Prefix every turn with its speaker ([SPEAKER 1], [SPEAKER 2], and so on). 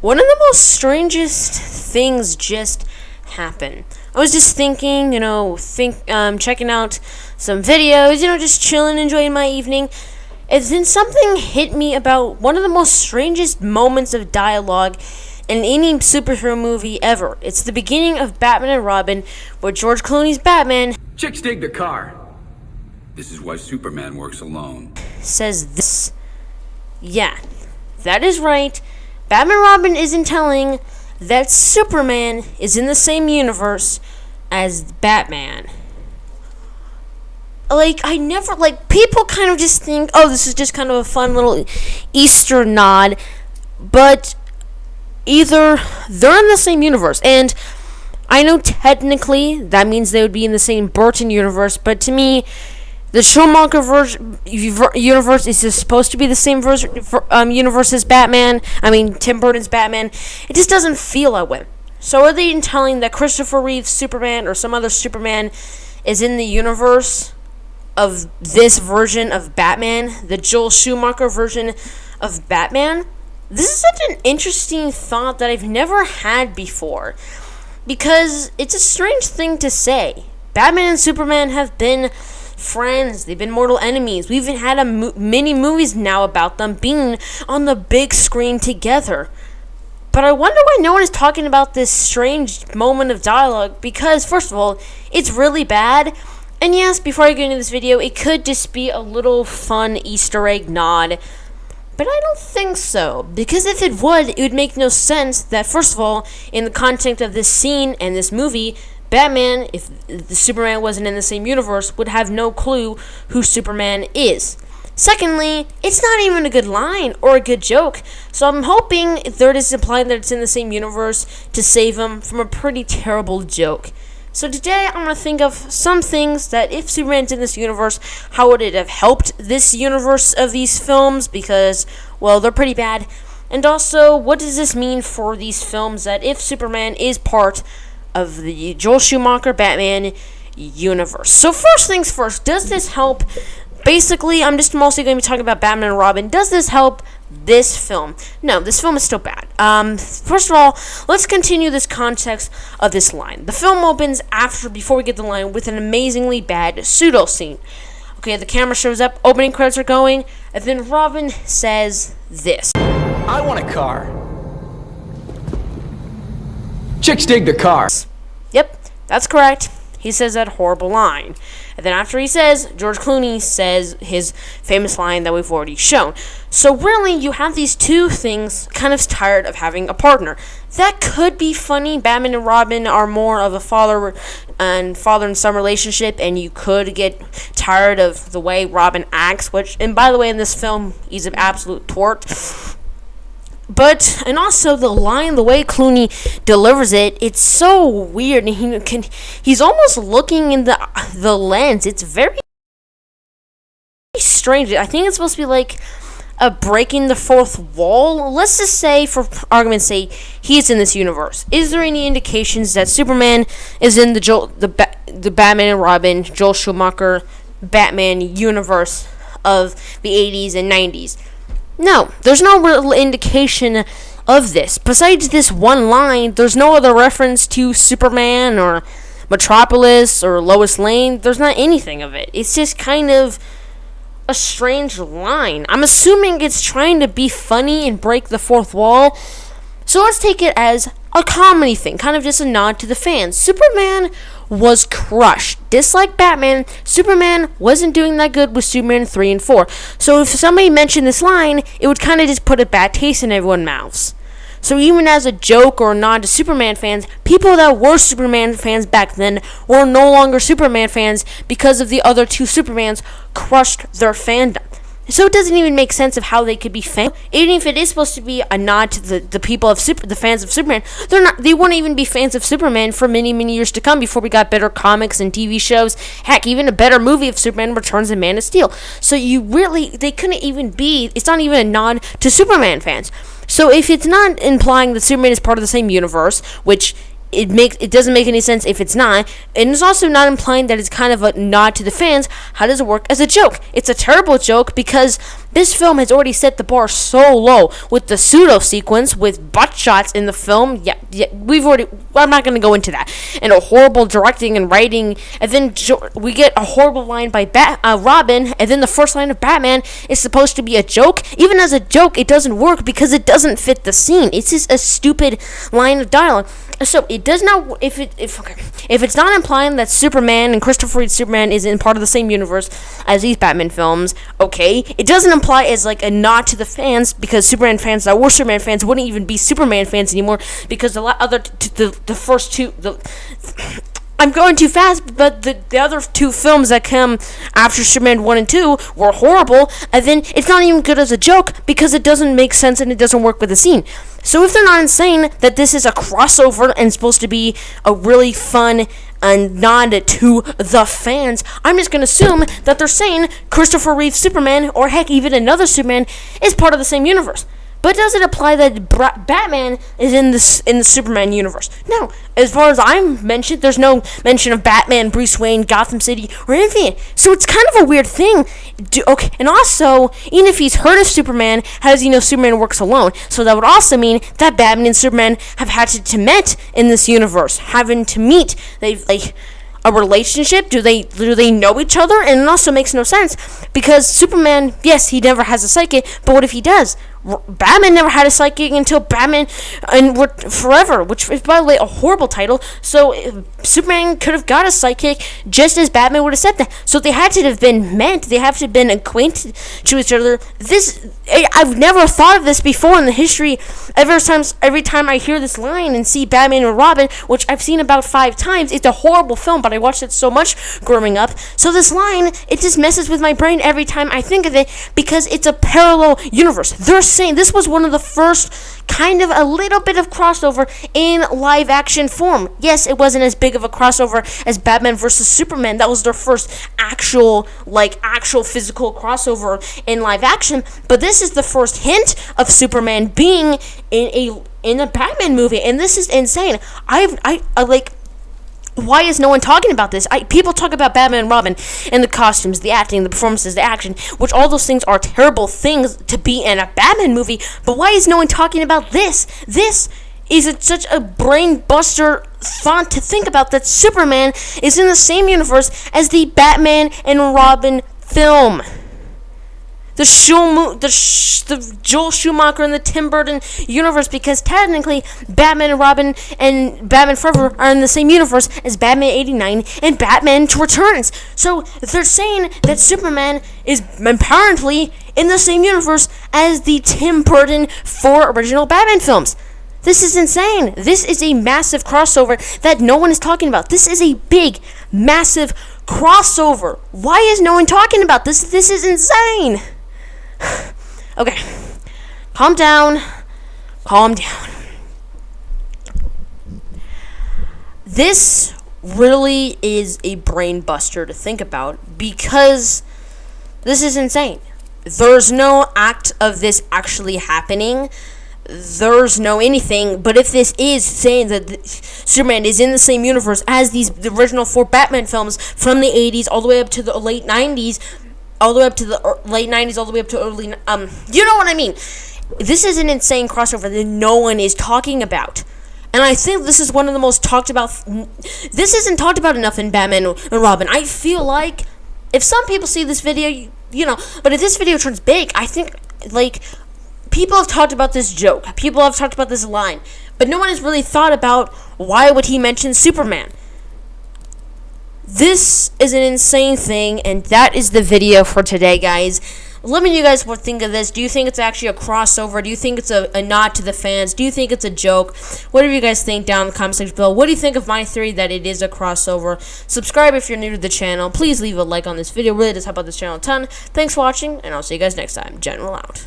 [SPEAKER 1] One of the most strangest things just happened. I was just thinking, checking out some videos, just chilling, enjoying my evening. And then something hit me about one of the most strangest moments of dialogue in any superhero movie ever. It's the beginning of Batman and Robin, where George Clooney's Batman
[SPEAKER 2] Chicks dig the car. This is why Superman works alone.
[SPEAKER 1] says this. Yeah, that is right. Batman and Robin isn't telling that Superman is in the same universe as Batman. People kind of just think, oh, this is just kind of a fun little Easter nod, but either they're in the same universe, and I know technically that means they would be in the same Burton universe, but to me, the Schumacher universe is just supposed to be the same universe as Batman. Tim Burton's Batman. It just doesn't feel that way. So are they telling that Christopher Reeves Superman or some other Superman is in the universe of this version of Batman, the Joel Schumacher version of Batman? This is such an interesting thought that I've never had before, because it's a strange thing to say. Batman and Superman have been friends. They've been mortal enemies. We've even had many movies now about them being on the big screen together. But I wonder why no one is talking about this strange moment of dialogue, because, first of all, it's really bad. And yes, before I get into this video, it could just be a little fun Easter egg nod. But I don't think so, because if it would make no sense that, first of all, in the context of this scene and this movie, Batman, if the Superman wasn't in the same universe, would have no clue who Superman is. Secondly, it's not even a good line or a good joke, so I'm hoping they're just implying that it's in the same universe to save him from a pretty terrible joke. So today, I'm going to think of some things that if Superman's in this universe, how would it have helped this universe of these films? Because, well, they're pretty bad. And also, what does this mean for these films that if Superman is part of the Joel Schumacher Batman universe? So first things first, does this help? Basically, I'm just mostly going to be talking about Batman and Robin. Does this help this film? No, this film is still bad. First of all, let's continue this context of this line. The film opens before we get the line, with an amazingly bad pseudo scene. Okay, the camera shows up, opening credits are going, and then Robin says this.
[SPEAKER 2] I want a car. Chicks dig the car.
[SPEAKER 1] Yep, that's correct. He says that horrible line. And then after he says, George Clooney says his famous line that we've already shown. So really, you have these two things kind of tired of having a partner. That could be funny. Batman and Robin are more of a father and son relationship, and you could get tired of the way Robin acts, and by the way, in this film, he's an absolute twat. And also the line, the way Clooney delivers it, it's so weird. And he's almost looking in the lens. It's very strange. I think it's supposed to be like a breaking the fourth wall. Let's just say, for argument's sake, he's in this universe. Is there any indications that Superman is in the Batman and Robin, Joel Schumacher Batman universe of the 80s and 90s? No, there's no real indication of this. Besides this one line, there's no other reference to Superman or Metropolis or Lois Lane. There's not anything of it. It's just kind of a strange line. I'm assuming it's trying to be funny and break the fourth wall. So let's take it as a comedy thing, kind of just a nod to the fans. Superman was crushed. Dislike Batman, Superman wasn't doing that good with Superman 3 and 4. So if somebody mentioned this line, it would kind of just put a bad taste in everyone's mouths. So even as a joke or a nod to Superman fans, people that were Superman fans back then were no longer Superman fans because of the other two Supermans crushed their fandom. So it doesn't even make sense of how they could be fans. Even if it is supposed to be a nod to the people of the fans of Superman, they wouldn't even be fans of Superman for many, many years to come before we got better comics and TV shows. Heck, even a better movie of Superman Returns and Man of Steel. So they couldn't even be, it's not even a nod to Superman fans. So if it's not implying that Superman is part of the same universe, which it doesn't make any sense if it's not, and it's also not implying that it's kind of a nod to the fans. How does it work as a joke? It's a terrible joke because this film has already set the bar so low with the pseudo sequence with butt shots in the film. Yeah, I'm not gonna go into that. And a horrible directing and writing, and then we get a horrible line by Robin, and then the first line of Batman is supposed to be a joke. Even as a joke, it doesn't work because it doesn't fit the scene. It's just a stupid line of dialogue. So it does not. If it's not implying that Superman and Christopher Reeves Superman is in part of the same universe as these Batman films, okay, it doesn't imply as like a nod to the fans, because Superman fans that were Superman fans wouldn't even be Superman fans anymore, because the first two. I'm going too fast, but the other two films that come after Superman 1 and 2 were horrible, and then it's not even good as a joke because it doesn't make sense and it doesn't work with the scene. So if they're not insane that this is a crossover and supposed to be a really fun and nod to the fans, I'm just going to assume that they're saying Christopher Reeves Superman, or heck, even another Superman, is part of the same universe. But does it apply that Batman is in the Superman universe? No. As far as I'm mentioned, there's no mention of Batman, Bruce Wayne, Gotham City, or anything. So it's kind of a weird thing. Okay, and also, even if he's heard of Superman, how does he know Superman works alone? So that would also mean that Batman and Superman have had to meet in this universe, having to meet. They've a relationship? Do they know each other? And it also makes no sense because Superman, yes, he never has a psychic, but what if he does? Batman never had a psychic until Batman and Forever, which is, by the way, a horrible title. So Superman could have got a psychic just as Batman would have said that. So they had to have been meant. They have to have been acquainted to each other. I've never thought of this before in the history. Every time I hear this line and see Batman and Robin, which I've seen about 5 times, it's a horrible film, but I watched it so much growing up. So this line, it just messes with my brain every time I think of it because it's a parallel universe. They're saying this was one of the first kind of a little bit of crossover in live action form. Yes, it wasn't as big of a crossover as Batman versus Superman. That was their first actual physical crossover in live action, but this is the first hint of Superman being in a Batman movie, and this is insane. I like, why is no one talking about this? People talk about Batman and Robin and the costumes, the acting, the performances, the action, which all those things are terrible things to be in a Batman movie, but why is no one talking about this? This is such a brain buster thought to think about, that Superman is in the same universe as the Batman and Robin film. The Joel Schumacher and the Tim Burton universe, because technically Batman and Robin and Batman Forever are in the same universe as Batman 89 and Batman Returns. So they're saying that Superman is apparently in the same universe as the Tim Burton 4 original Batman films. This is insane. This is a massive crossover that no one is talking about. This is a big, massive crossover. Why is no one talking about this? This is insane. Okay, calm down. This really is a brain buster to think about because this is insane. There's no act of this actually happening. There's no anything, but if this is saying that Superman is in the same universe as the original 4 Batman films from the 80s all the way up to the late 90s, all the way up to the late 90s, all the way up to early, you know what I mean. This is an insane crossover that no one is talking about. And I think this is one of the most talked about, this isn't talked about enough in Batman and Robin. I feel like, if some people see this video, but if this video turns big, I think, people have talked about this joke. People have talked about this line. But no one has really thought about why would he mention Superman. This is an insane thing, and that is the video for today, guys. Let me know you guys what think of this. Do you think it's actually a crossover? Do you think it's a nod to the fans? Do you think it's a joke? Whatever you guys think down in the comment section below. What do you think of my theory that it is a crossover? Subscribe if you're new to the channel. Please leave a like on this video. It really does help out this channel a ton. Thanks for watching, and I'll see you guys next time. General out.